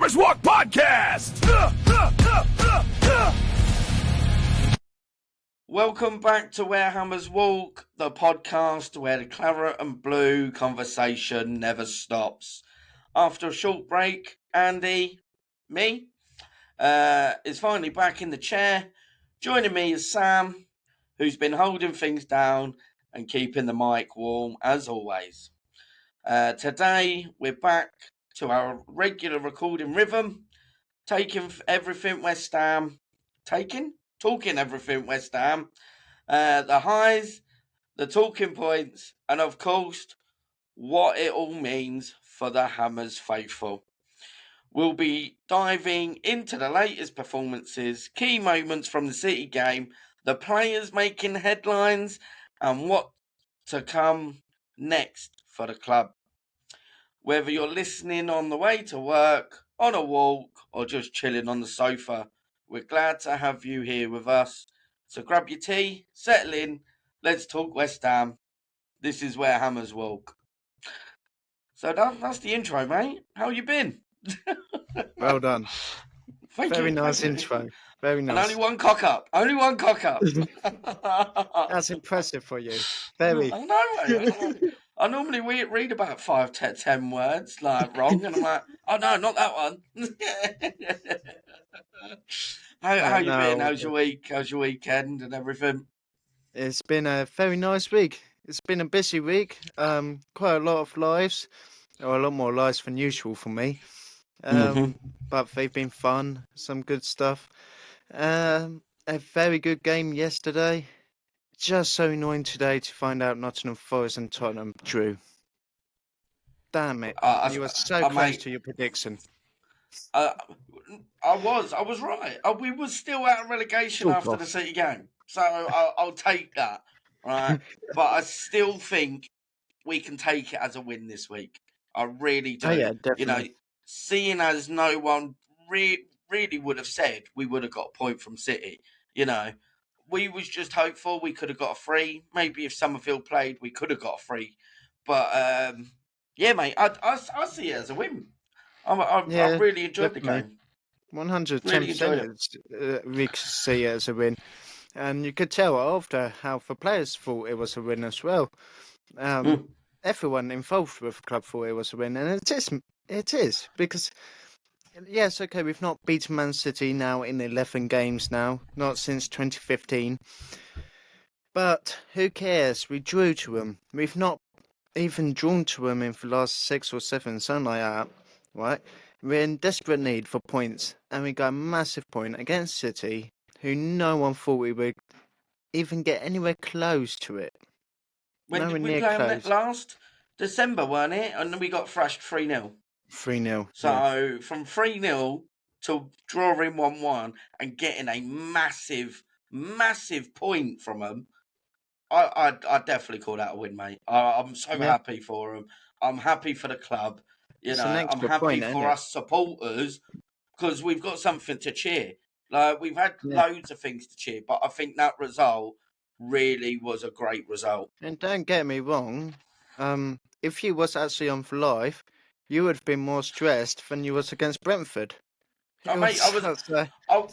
Hammers Walk Podcast. Welcome back to Where Hammers Walk, the podcast where the claret and blue conversation never stops. After a short break, Andy, me, is finally back in the chair. Joining me is Sam, who's been holding things down and keeping the mic warm as always. Today, we're back to our regular recording rhythm, talking everything West Ham, the highs, the talking points, and of course, what it all means for the Hammers faithful. We'll be diving into the latest performances, key moments from the City game, the players making headlines, and what to come next for the club. Whether you're listening on the way to work, on a walk, or just chilling on the sofa, we're glad to have you here with us. So grab your tea, settle in, let's talk West Ham. This is Where Hammers Walk. So that's the intro, mate. How you been? Well done. Thank Very you. nice Thank you. intro. Very And nice. only one cock up. That's impressive for you. Very. I know, mate. I normally read about 10 words like wrong, and I'm like, oh no, not that one. How you been? How's your week? How's your weekend and everything? It's been a very nice week. It's been a busy week. Quite a lot of lives, or a lot more lives than usual for me. But they've been fun. Some good stuff. A very good game yesterday. Just so annoying today to find out Nottingham Forest and Tottenham drew. Damn it! You were so close to your prediction. I was right. We were still out of relegation after the City game, so I'll take that. Right, but I still think we can take it as a win this week. I really do. Oh yeah, definitely. You know, seeing as no one really would have said we would have got a point from City. You know, we was just hopeful we could have got a free. Maybe if Summerfield played, we could have got a free. But yeah, mate, I see it as a win. I really enjoyed the game. 110%. We could see it as a win, and you could tell after how the players thought it was a win as well. Everyone involved with the club thought it was a win, and it is because yes, okay, we've not beaten Man City now in 11 games now, not since 2015. But who cares? We drew to them. We've not even drawn to them in the last 6 or 7, something like that, right? We're in desperate need for points, and we got a massive point against City, who no one thought we would even get anywhere close to it. When did we play them last? December, weren't it? And then we got thrashed 3-0. 3-0. So from 3-0 to drawing 1-1 and getting a massive point from them, I definitely call that a win, mate. I'm so happy for them. I'm happy for the club. You know, I'm happy for us supporters because we've got something to cheer. Like we've had loads of things to cheer, but I think that result really was a great result. And don't get me wrong, if you was actually on for live, you would have been more stressed than you was against Brentford. Oh, mate,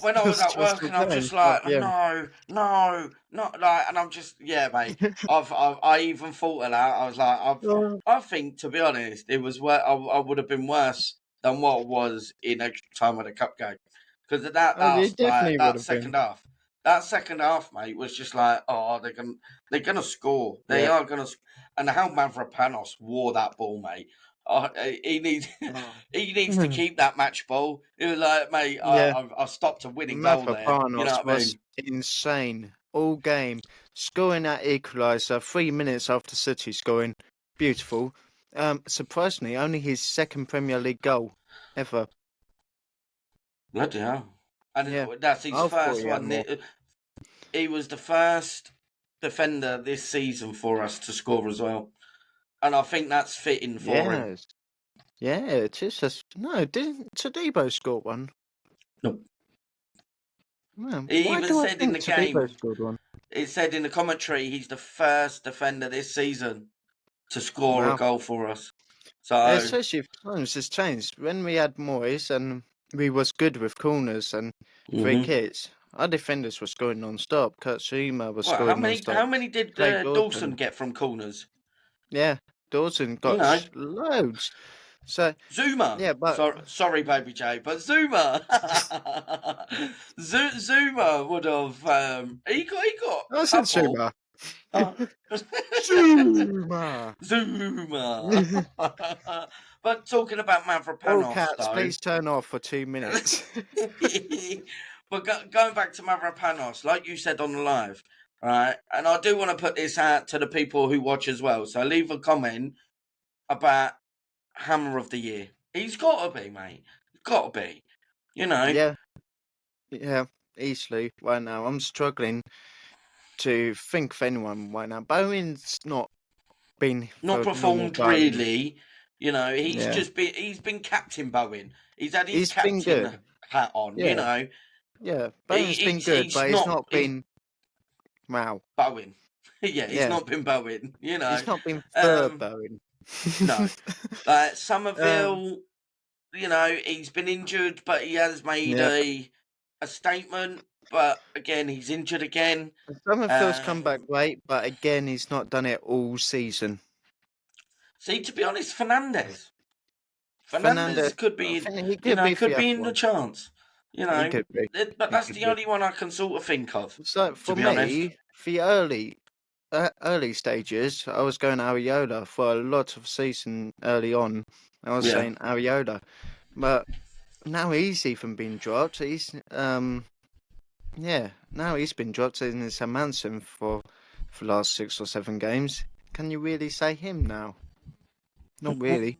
when I was at work and I'm just like, no, not like, and I'm just, mate. I even thought of that. I was like, I think to be honest, it was where I would have been worse than what was in extra time of the cup game because of that second half. That second half, mate, was just like, oh, they're gonna score. They are gonna, and how Mavropanos wore that ball, mate. He needs to keep that match ball. It was like, mate, I stopped a winning goal there. You know what I mean? Insane all game, scoring that equaliser 3 minutes after City scoring. Beautiful. Surprisingly, only his second Premier League goal ever. Bloody hell! And that's his first one. He was the first defender this season for us to score as well. And I think that's fitting for him. Yeah, it is. No, didn't Todibo score one? No. Well, he even said in the game, it said in the commentary, he's the first defender this season to score a goal for us. So, Especially if times has changed. When we had Moyes and we was good with corners and free hmm kicks, our defenders were scoring non-stop. Kurt Zuma was well, how scoring many non-stop. how many did Craig Dawson Dawson, get from corners? yeah, Dawson You got know, loads. So Zuma. yeah, but Sorry, Baby J, but Zuma, Zuma would have. He got a I said couple. Zuma. Uh, Zuma. Zuma. But talking about All Mavropanos, cats, though. please turn off for 2 minutes. But going back to Mavropanos, like you said on the live, right? And I do want to put this out to the people who watch as well. So leave a comment about Hammer of the Year. He's got to be, mate. He's got to be. You know, Yeah, yeah, easily right now. I'm struggling to think of anyone right now. Bowen's not been not for normal performed Bowen. really. You know, Yeah, he's been Captain Bowen. He's had his he's been good. captain hat on. You Yeah, know, yeah, Bowen's been good, he's but he's not not been wow. Bowen. Yeah, he's Yeah, not been Bowen. You know, he's not been for um, Bowen. no. um, Somerville, you know, he's been injured, but he has made yeah, a statement. But again, he's injured again. Summerfield's come back Um, great, but again, he's not done it all season. See, to be honest, Fernandez Fernando, could I be, think he you could know, be for could the be other in the one. chance. You He know, could be. but He that's could the be. only one I can sort of think of. So To for be honest, me, the early stages, I was going Ariola for a lot of season early on. I was yeah. saying Ariola, but now he's even been dropped. Yeah, now he's been dropped in his Manson for the last 6 or 7 games. Can you really say him now? Not really.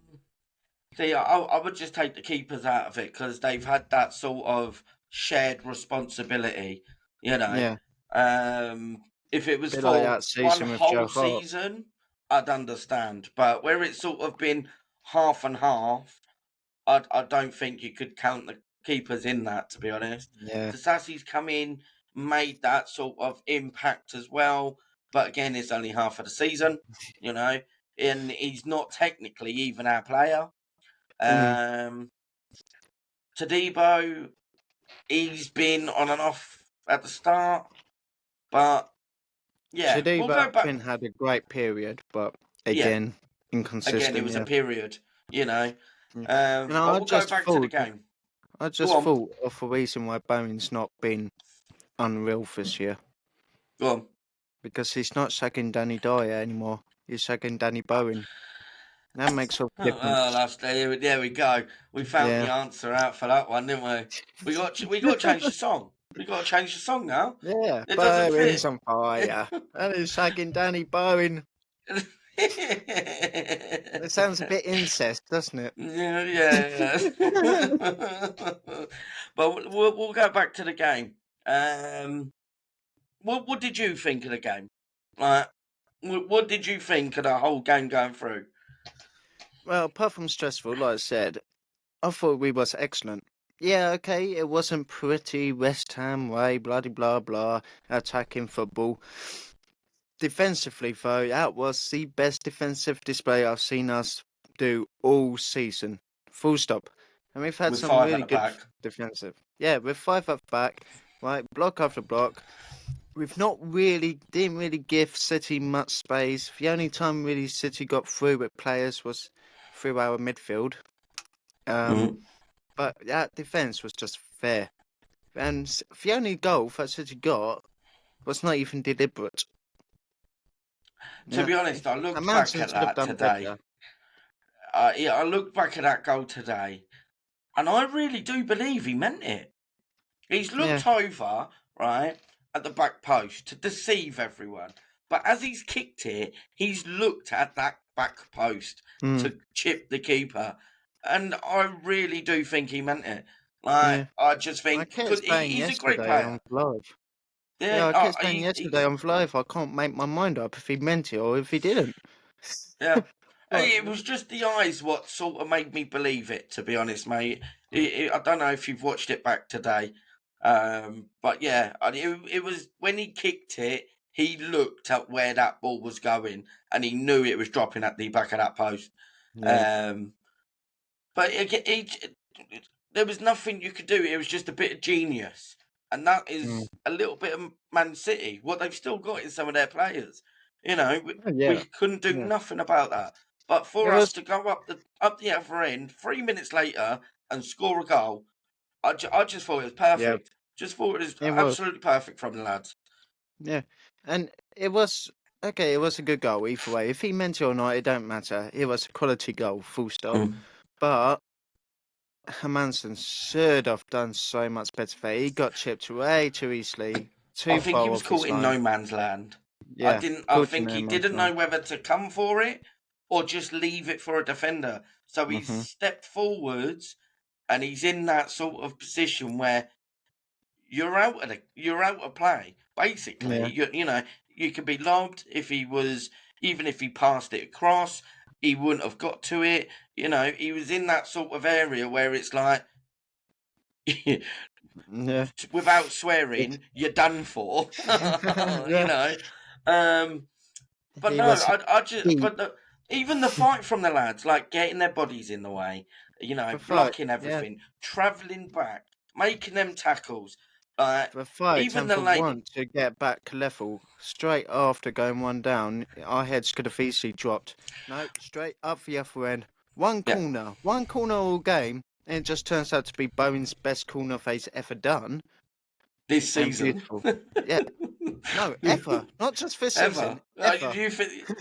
See, I would just take the keepers out of it because they've had that sort of shared responsibility. You know, Yeah, um, if it was bit like for that one season with Joe whole Hart. season, I'd understand. But where it's sort of been half and half, I don't think you could count the keepers in that. To be honest, Yeah. Sassi's come in, made that sort of impact as well. But again, it's only half of the season. You know, and he's not technically even our player. Mm. Um, Tadibo, he's been on and off at the start, but yeah, we'll Shadiba go back. had a great period, but Yeah, again, again, it inconsistent. was a Yeah. period, you know. Yeah. But we'll go back to the game. I Go just on, thought of a reason why Bowen's not been unreal this year go on. because he's not sagging Danny Dyer anymore. He's sagging Danny Bowen. That makes all the Oh, difference. that's there we go. We found the Yeah. answer out for that one, didn't we? We got to change the song. We got to change the song now. Yeah, It doesn't Bowen's fit. on fire. And he's sagging Danny Bowen. It sounds a bit incest, doesn't it? Yeah, yeah, yeah. But we'll go back to the game. Um, what did you think of the game? Like, what did you think of the whole game going through? Well, apart from stressful, like I said, I thought we was excellent. Yeah, okay, it wasn't pretty West Ham way, bloody blah blah, attacking football. Defensively, though, that was the best defensive display I've seen us do all season. Full stop. And we've had With some five at really the good back. defensive. Yeah, with five up back, right, block after block. We've not really, didn't really give City much space. The only time really City got through with players was through our midfield. Um, Mm. but that defence was just fair. And the only goal that City got was not even deliberate. To Yeah, be honest, I looked back Manson at should have that done today. better. Yeah, I looked back at that goal today, and I really do believe he meant it. He's Yeah, looked over, right, at the back post to deceive everyone. But as he's kicked it, he's looked at that back post mm, to chip the keeper. And I really do think he meant it. yeah. I just I think, kept because saying he's a great yesterday on player. live. Yeah, Yeah, I kept saying he, yesterday he's, on live. I can't make my mind up if he meant it or if he didn't. yeah. But It was just the eyes what sort of made me believe it, to be honest, mate. I don't know if you've watched it back today, but yeah, it was when he kicked it. He looked at where that ball was going, and he knew it was dropping at the back of that post. Yeah. But there was nothing you could do. It was just a bit of genius, and that Mm. is a little bit of Man City. What they've still got in some of their players. You know, Oh, we yeah. couldn't do Yeah. nothing about that. But It for us was. to go up the other end 3 minutes later and score a goal, I just thought it was Yeah. perfect. Just thought it was It was. absolutely perfect from the lads. Yeah. And it was okay. It was a good goal either way. If he meant it or not, it don't matter. It was a quality goal. Full stop. Mm. But Hermansen should have done so much better there. He got chipped way too easily, I too think he far was off his caught in line. no man's land. Yeah, I caught in think no he man's didn't know land. whether to come for it or just leave it for a defender. So he Mhm. stepped forwards, and he's in that sort of position where you're out of play. Basically, Yeah. you know, you could be lobbed if he was, even if he passed it across, he wouldn't have got to it. You know, he was in that sort of area where it's like, Yeah. without It, swearing, you're done for. You yeah. know. But He no, was I just, deep even the fight from the lads, like getting their bodies in the way, you know, for fight. blocking Yeah. everything, travelling back, making them tackles, like For fight even and the for late, one to get back level straight after going one down, our heads could have easily dropped. No, straight up the other end. yeah, One corner all game, and it just turns out to be Bowen's best corner face ever done, this and season, beautiful. Yeah, no, ever, not just this ever. season, ever.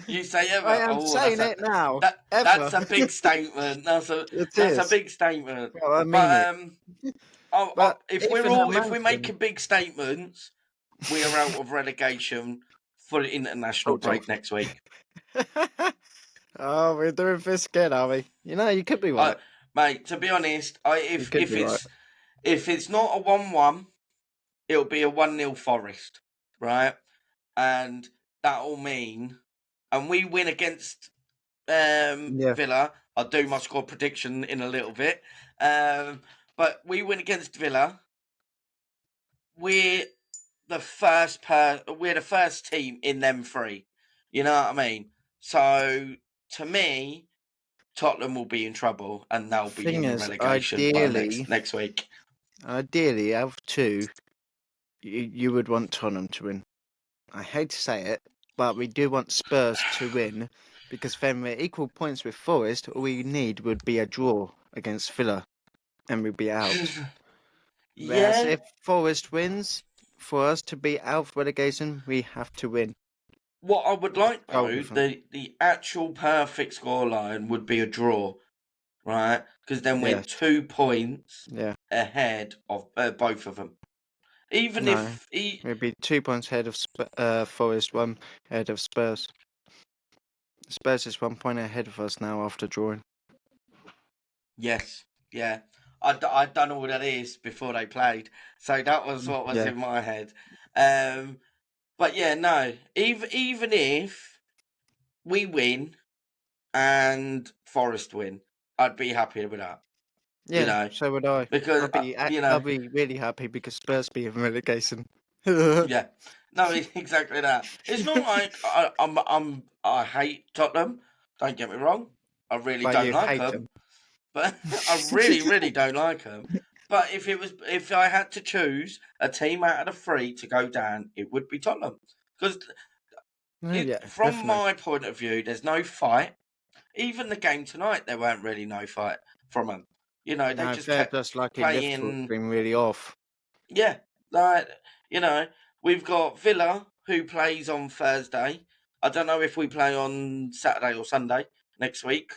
You say I ever? am Oh, that's saying it now, that's ever. a big statement. It That's a is. big statement. Well, I mean But it. I, But even her if we're mansion, making big statements, we are out of relegation for the international sort of. break next week. Oh, we're doing this again, are we? You know, you could be right. Mate, to be honest, You could be right. if it's not a 1-1, it'll be a 1-0 Forest, right? And that'll mean, and we win against Yeah. Villa. I'll do my score prediction in a little bit. But we win against Villa. We're we're the first team in them three. You know what I mean? So to me, Tottenham will be in trouble and they'll be Thing in the is, relegation by next week. ideally, out of two, you would want Tottenham to win. I hate to say it, but we do want Spurs to win because then we're equal points with Forest. All we need would be a draw against Villa, and we'd be out. Whereas Yeah, if Forest wins, for us to be out of relegation, we have to win. what I would like Goal though, difference. the actual perfect scoreline would be a draw, right? Because then we're Yes. 2 points Yeah. ahead of both of them. Even No. if he, We'd be 2 points ahead of Forest, one ahead of Spurs. Spurs is 1 point ahead of us now after drawing. yes, yeah, I'd done all of this before they played, so that was what was Yeah. in my head. Um, but yeah, no, even if we win and Forest win, I'd be happy with that. You Yeah, know, so would I. because you I'll know, be really happy because Spurs be in relegation. Yeah, yeah, no, exactly that. It's not like I hate Tottenham. Don't get me wrong, I really but don't you like hate them, them. but I really don't like them. But if I had to choose a team out of the three to go down, it would be Tottenham because Oh, yeah, from definitely. my point of view, there's no fight. Even the game tonight, there weren't really no fight from them. You know, they No, just they're kept just lucky Liverpool's playing. been really off. Yeah, like you know, we've got Villa who plays on Thursday. I don't know if we play on Saturday or Sunday next week.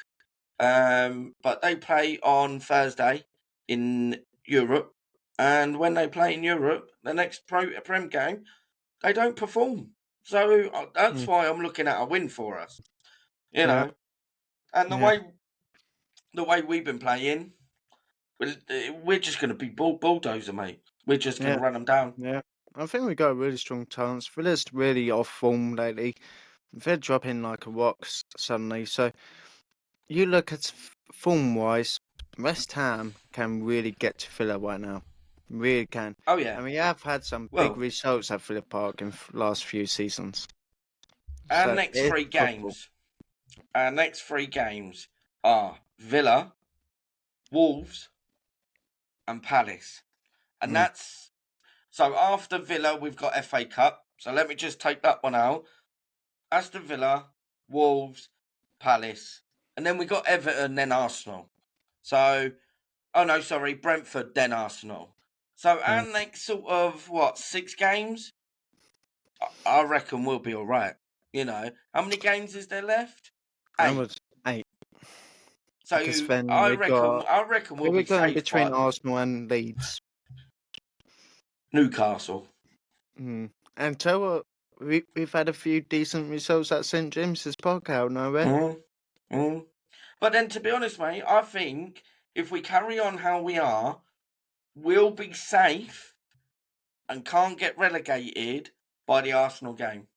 But they play on Thursday in Europe, and when they play in Europe, the next Prem game, they don't perform. So that's Mm, why I'm looking at a win for us. You yeah, know, and yeah, the way we've been playing, we're just going to be bulldozer, mate. We're just going yeah, to run them down. yeah. I think we got a really strong chance. Villa's really off form lately. They're dropping like a rock suddenly. So you look at form wise, West Ham can really get to Villa right now. Really can. Oh yeah. And we have had some big Well, results at Villa Park in last few seasons. our So next it's three possible. games, our next three games. are Villa, Wolves, and Palace. And Mm. that's so after Villa, we've got FA Cup. So let me just take that one out. Aston Villa, Wolves, Palace. And then we got Everton, then Arsenal. So, oh no, sorry, Brentford, then Arsenal. So our Mm. next sort of, 6 games? I reckon we'll be all right. How many games is there left? That 8. was 8. So Because then I we reckon got I reckon we'll who we be got in safe between by Arsenal and Leeds. Newcastle. Mm. And tell what we've had a few decent results at St James's Park out nowhere. Mm, mm. But then, to be honest, mate, I think if we carry on how we are, we'll be safe and can't get relegated by the Arsenal game.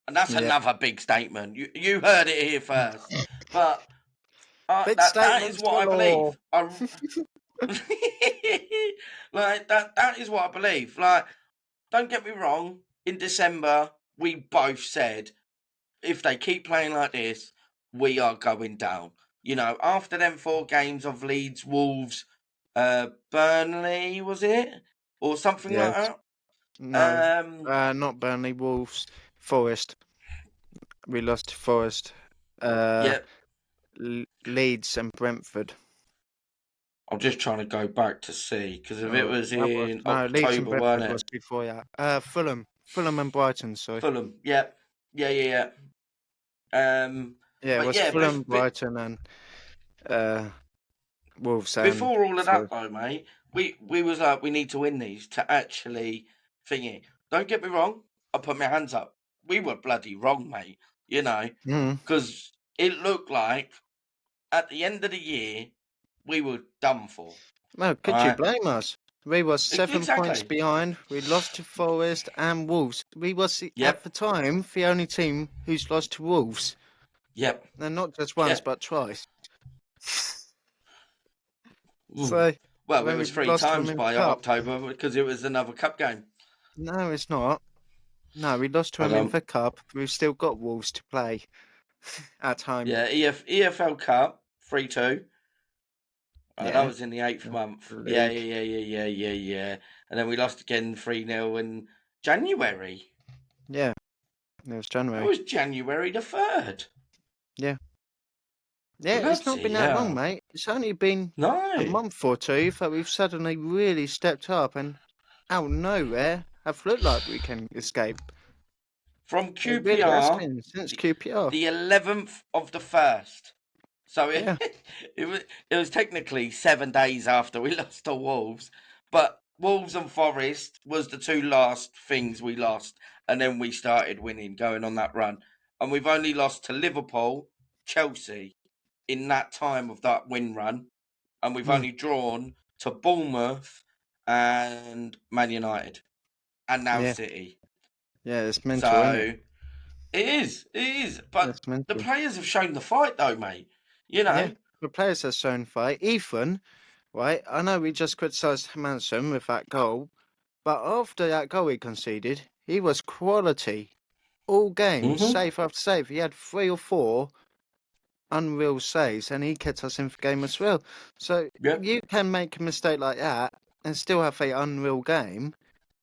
And that's Yeah. another big statement. You heard it here first. But Big that is statements what I galore. believe. Like that is what I believe. Like, don't get me wrong. In December, we both said if they keep playing like this, we are going down. After them 4 games of Leeds, Wolves, Burnley, was it? Or something like Yes. that? No. Um, Not Burnley, Wolves, Forest. We lost to Forest. Uh, yeah, Leeds and Brentford. I'm just trying to go back to see, because if it was That was in no Leeds and October, weren't Brentford it? was before that. Fulham and Brighton. Sorry. Fulham, yeah. Yeah, yeah, yeah. Yeah, it But was yeah, Fulham, Brighton, and uh, Wolves and before all of that, Forest. though, mate, we was like, we need to win these to actually thingy. Don't get me wrong. I put my hands up. We were bloody wrong, mate. Mm. Because it looked like at the end of the year we were done for. No, could you Right? blame us? We was 7 points Exactly. behind. We lost to Forest and Wolves. We was at Yep. the time the only team who's lost to Wolves, Yep. and not just once Yep. but twice. Ooh. So Well, it when we was three lost to them times in the by cup, October because it was another cup game. no, it's not. No, we lost to Hold them in on. the cup. We've still got Wolves to play at home. Yeah, EFL Cup 3-2. That Yeah, was in the eighth the month. Yeah, league. yeah, yeah, yeah, yeah, yeah, yeah. And then we lost again 3-0 in January. Yeah, it was That January. was January the 3rd. Yeah, yeah. It's not been Bloody that long, hell. mate. It's only been a No. month or two that we've suddenly really stepped up and out of nowhere have looked like we can escape. From It really has QPR, been since the, QPR. the 11th of the 1st. So it, Yeah. it was technically 7 days after we lost to Wolves, but Wolves and Forest was the two last things we lost, and then we started winning, going on that run, and we've only lost to Liverpool, Chelsea, in that time of that win run, and we've Mm, only drawn to Bournemouth and Man United, and now yeah. City. Yeah. It's mental, isn't it? So it is, but It's the mental. players have shown the fight, though, mate. You Yeah. know. The players have shown fight. Ethan, right? I know we just criticised Manson with that goal, but after that goal he conceded, he was quality all games, Hmm. save after save. He had 3 or 4 unreal saves, and he kept us in the game as well. So Yep. you can make a mistake like that and still have a unreal game.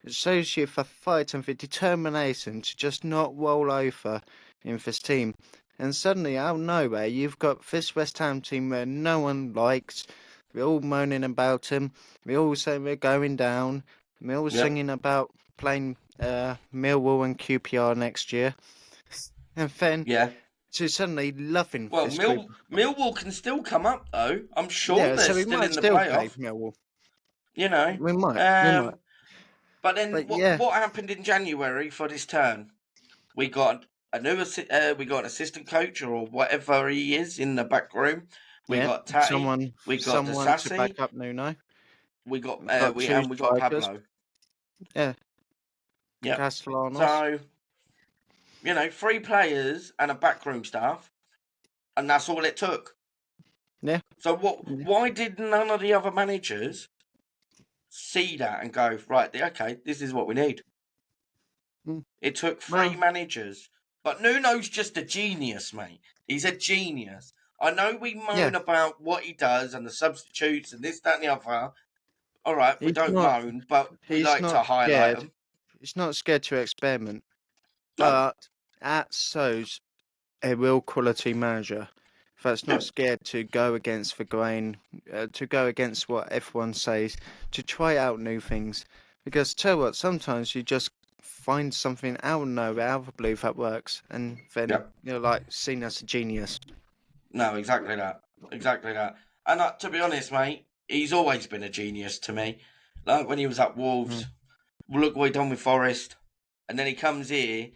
It shows you the fight and the determination to just not roll over in this team. And suddenly, out of nowhere, you've got this West Ham team where no one likes. We're all moaning about him. We're all saying we're going down. We're all Yep. singing about playing Millwall and QPR next year. And then Yeah. to suddenly loving Well, this group. Millwall can still come up though. I'm sure Yeah, they're so we still might in the still play playoff. Millwall. You know. We might. We might. Um. But then But what? yeah, What happened in January for this turn? We got we got an assistant coach or whatever he is in the back room. We yeah. got Tatty. We got Someone to back Desassi. up Nuno. We got We've got two we got strikers. Pablo. Yeah, Yep. Castellanos. So 3 players and a backroom staff, and that's all it took. Yeah. So what? Yeah. Why did none of the other managers see that and go, right? Okay, this is what we need. Mm. It took three Well, managers, but Nuno's just a genius, mate. He's a genius. I know we Yeah, moan about what he does and the substitutes and this, that, and the other. All right, we he's don't not. moan, but we He's like to not highlight scared. them. He's not scared to experiment. No, But that shows a real quality manager that's yeah, not scared to go against the grain, to go against what everyone says, to try out new things. Because tell you what, sometimes you just find something out of nowhere, out of the blue that works, and then yeah. you're like seen as a genius. No, exactly that. Exactly that. And to be honest, mate, he's always been a genius to me. Like when he was at Mm. Wolves, look what he done with Forest. And then he comes here,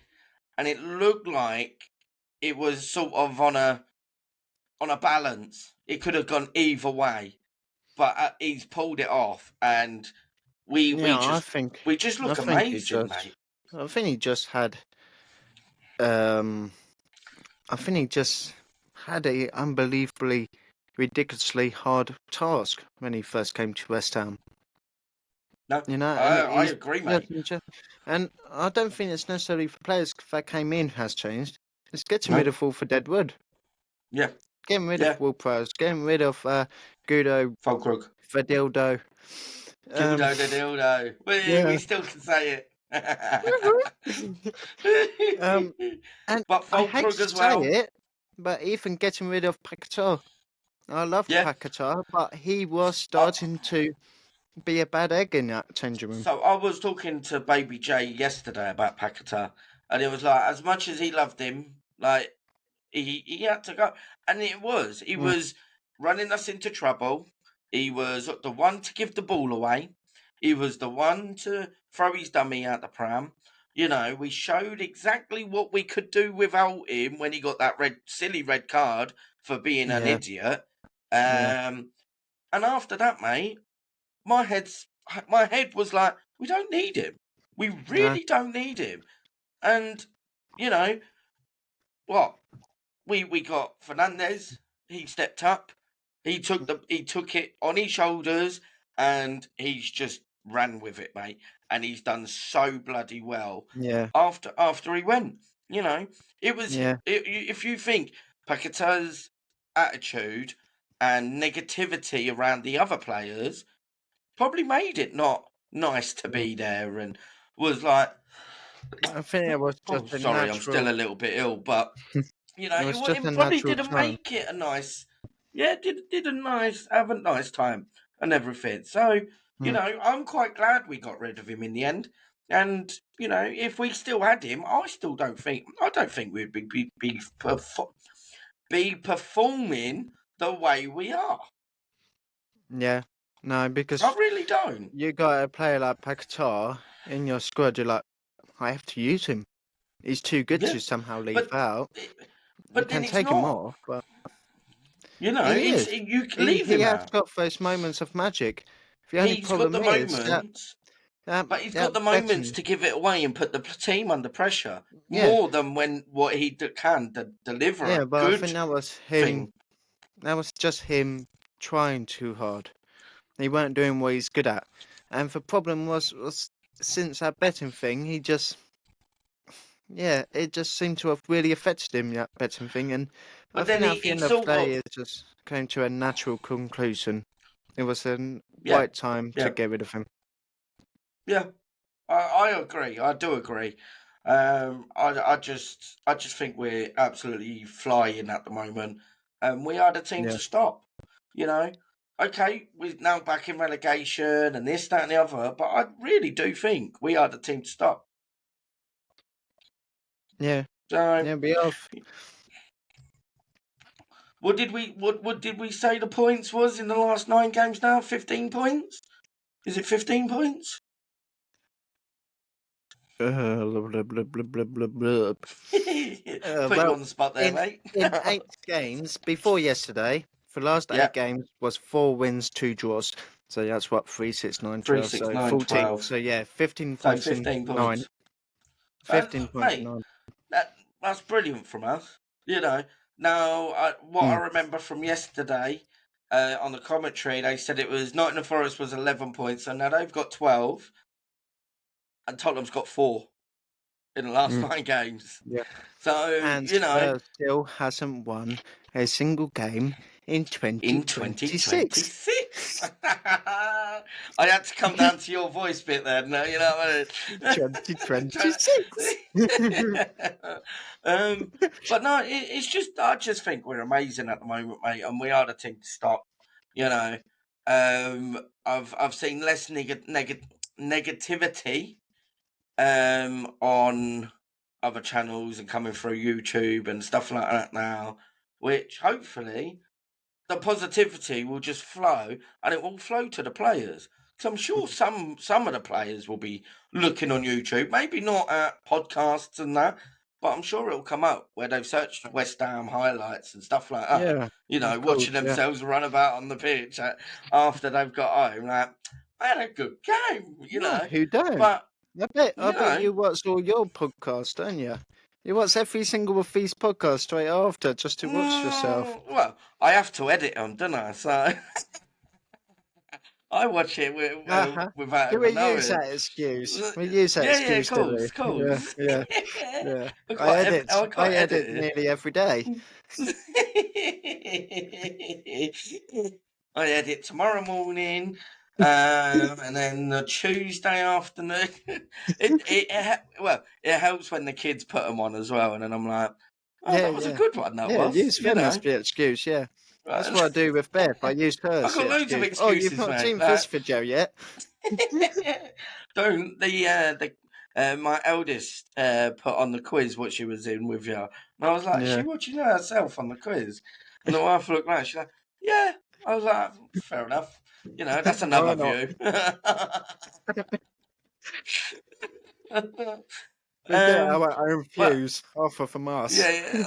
and it looked like it was sort of on a balance. It could have gone either way, but he's pulled it off, and we we Yeah, just we just I look think amazing, mate. I think he just had, um, I think he just had a unbelievably, ridiculously hard task when he first came to West Ham. No, You know, and I he's agree, mate. and I don't think it's necessarily for players that came in has changed. It's getting rid No, of all for dead wood, yeah, getting rid of yeah. Ward-Prowse, getting rid of Guido Fulkrug, Vadildo. Um, dildo, dildo. We yeah. still can say um, it. and But I hate Fulkrug to as say well. it, but even getting rid of Paquetá. I loved Yeah. Paquetá, but he was Uh, starting to be a bad egg in that changing room. so I was talking to Baby J yesterday about Paquetá, and it was like as much as he loved him, like he had to go, and he Mm, was running us into trouble. He was the one to give the ball away. He was the one to throw his dummy out the pram. You know, we showed exactly what we could do without him when he got that silly red card for being an yeah, idiot. yeah, And after that, mate, my head was like, we don't need him. We no, really don't need him. And you know what? We got Fernandez. He stepped up. He took it on his shoulders, and he's just ran with it, mate. And he's done so bloody well yeah, after he went. You know, it was yeah. if you think Paqueta's attitude and negativity around the other players probably made it not nice to Mm. be there, and was like, I think it was oh, just a sorry, I'm still natural. a little bit ill, but It was just a it probably natural didn't time. make it a nice, yeah, did a nice, have a nice time and everything. So, Mm. I'm quite glad we got rid of him in the end. And, if we still had him, I don't think we'd be performing the way we are. Yeah, no, I because really don't. you got a player like Paquetá in your squad. You're like, I have to use him. He's too good Yeah, to somehow leave but out. You but then can it's take him not. off, but he It's is. you can He leave he him has out. got those moments of magic. The only He's got problem the is that moments. But he's got that the moments betting. to give it away and put the team under pressure Yeah, more than when what he can deliver yeah, a but I think good that was him. thing. That was just him trying too hard. He weren't doing what he's good at, and the problem was since that betting thing, he just yeah, it just seemed to have really affected him that betting thing, and I But think then at the he end of sort the day, of, it just came to a natural conclusion. It was a yeah, right time to yeah, get rid of him. yeah. I agree. I do agree. I just think we're absolutely flying at the moment, and we are the team Yeah, to stop. You know, okay, we're now back in relegation and this, that, and the other, but I really do think we are the team to stop. yeah, So, yeah. We have. what did we say the points was in the last 9 games now? 15 points? Is it 15 points? Blah, blah, blah, blah, blah, blah. Put you Well, on the spot there, in mate. in 8 games before yesterday, the last Yeah. 8 games was 4 wins, 2 draws. So that's what 3, 6, 9, Three, 12. six, So nine, 14. 12. So yeah, 15 So points in 15 nine. points. And 15 points in mate, nine. that's brilliant from us. Now what I Mm, remember from yesterday on the commentary, they said it was Nottingham Forest was 11 points, and now they've got 12, and Tottenham's got 4. in the last 9 games. Yeah. So, And you know, Spurs still hasn't won a single game in in 2026. 2026. I had to come down to your voice bit then, you know what I mean? 2026. But no, it's just, I just think we're amazing at the moment, mate, and we are the team to stop. You know, I've seen less negativity on other channels and coming through YouTube and stuff like that now, which hopefully the positivity will just flow, and it will flow to the players. So I'm sure some of the players will be looking on YouTube, maybe not at podcasts and that, but I'm sure it'll come up where they've searched West Ham highlights and stuff like that. Yeah, You know, of watching course, yeah. themselves run about on the pitch after they've got home. Like, I had a good game, you No, know. who don't? But I you bet know, you watch all your podcasts, don't you? You watch every single of these podcasts straight after just to watch yourself. well, I have to edit them, don't I? So I watch it Uh-huh. without Do ever we use knowing. that excuse? We use that Yeah, excuse, do cool, we? cool. Yeah, yeah, yeah. I I quite edit edited. nearly every day. I edit tomorrow morning, and then the Tuesday afternoon. Well, it helps when the kids put them on as well, and then I'm like, oh, Yeah, that was a yeah. good one. That Yeah, was, use you them as know. the excuse, yeah. That's Right. what I do with Beth. I use her I've as got the loads of excuse. Oh, you've excuses, not mate. seen this video yet? Don't my eldest put on the quiz what she was in with you, and I was like, is she Yeah. watching herself on the quiz? And the wife looked like she's like, yeah. I was like, fair enough. You know, that's Why another not? view. We get um, our own but views off of from us. yeah,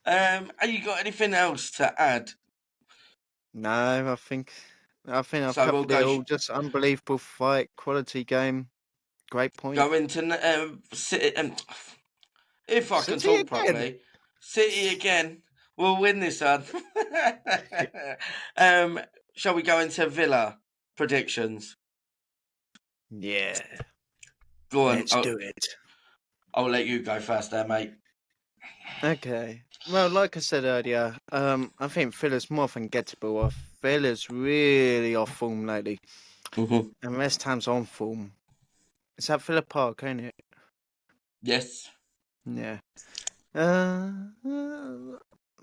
yeah. Have you got anything else to add? No, I think I've So we'll covered it go. all. Just unbelievable fight, quality game, great point. Go into City. If I can City talk again. properly, City again. We'll win this one. Shall we go into Villa predictions? Yeah, Go on. let's do it. I'll let you go first, there, mate. Okay. Well, like I said earlier, I think Villa's more than gettable. Villa's really off form lately, Mm-hmm. and West Ham's on form. It's at Villa Park, ain't it? Yes. Yeah. Uh,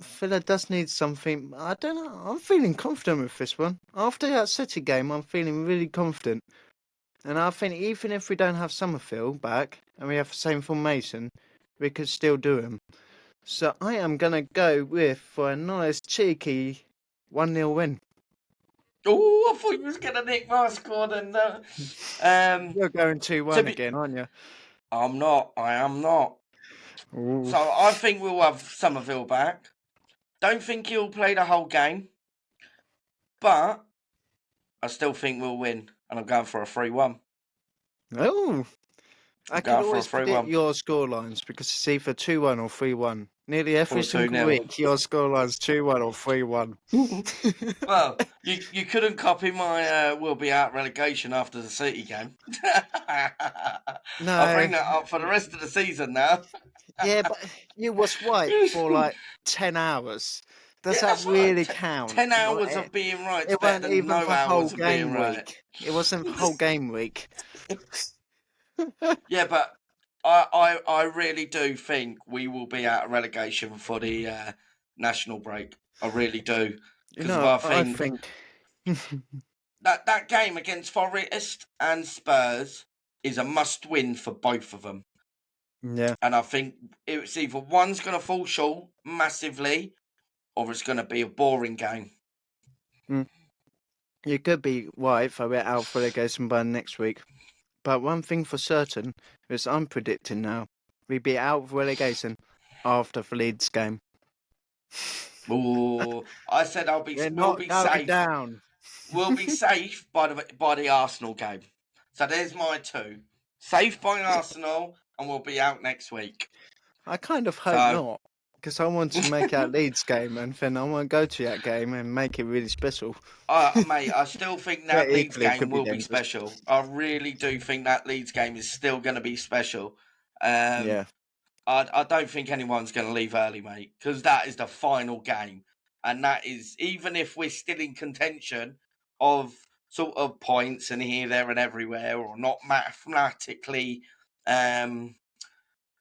Villa does need something. I don't know. I'm feeling confident with this one. After that City game, I'm feeling really confident. And I think even if we don't have Summerfield back and we have the same formation, we could still do him. So I am going to go with for a nice cheeky 1-0 win. Oh, I thought you was gonna nick my score then. You're going 2-1 Be, again, aren't you? I'm not. I am not. Ooh. So I think we'll have Somerville back. Don't think he'll play the whole game, but I still think we'll win, and I'm going for a 3-1. Oh, I I'm can going for a always predict 3-1 your scorelines because it's either 2-1 or 3-1. Nearly every or single 2-0. week, your scoreline's 2-1 or 3-1. Well, you couldn't copy my we'll be out relegation after the City game. I'll No, bring that up for the rest of the season now. yeah, but you was right for like 10 hours. Does Yeah, that that's right. really count? 10 hours of being right's It better wasn't than even no for whole hours of being game right. week. It wasn't for whole game week. Yeah, but I really do think we will be out of relegation for the national break. I really do. You Because know, I I think think. that game against Forest and Spurs is a must win for both of them. Yeah. And I think it's either one's going to fall short massively or it's going to be a boring game. Mm. You could be right for it out for relegation by next week. But one thing for certain is I'm predicting now. We'll be out of relegation after the Leeds game. Ooh, I said We're we'll not be going safe. down. We'll be safe by the Arsenal game. So there's my two. Safe by Arsenal, and we'll be out next week. I kind of hope So not. because I want to make our Leeds game, and then I want to go to that game and make it really special. Mate, I still think But that Leeds equally, it game could be will be dangerous. special. I really do think that Leeds game is still going to be special. Yeah. I don't think anyone's going to leave early, mate, because that is the final game. And that is, even if we're still in contention of sort of points and here, there, and everywhere, or not mathematically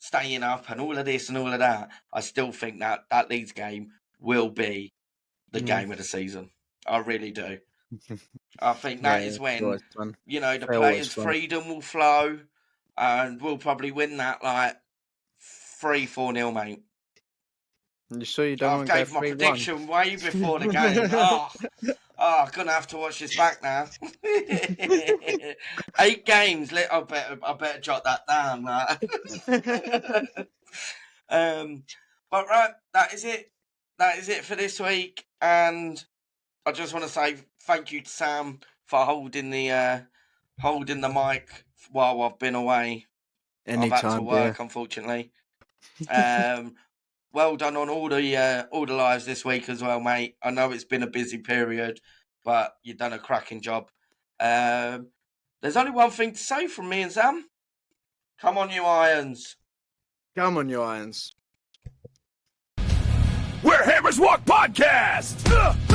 staying up and all of this and all of that, I still think that that Leeds game will be the game of the season. I really do. I think Yeah, that is it's when, always fun. the They're always players' fun. freedom will flow and we'll probably win that like 3-4-0, mate. You sure you don't I've want to go gave my 3-1? prediction way before the game. I'm gonna have to watch this back now. 8 games. I better jot that down. Right? But right, that is it. That is it for this week. And I just want to say thank you to Sam for holding the mic while I've been away. I've had to Anytime, dear. work, unfortunately. Well done on all the lives this week as well, mate. I know it's been a busy period, but you've done a cracking job. There's only one thing to say from me and Sam. Come on, you Irons. Come on, you Irons. Where Hammers Walk Podcast!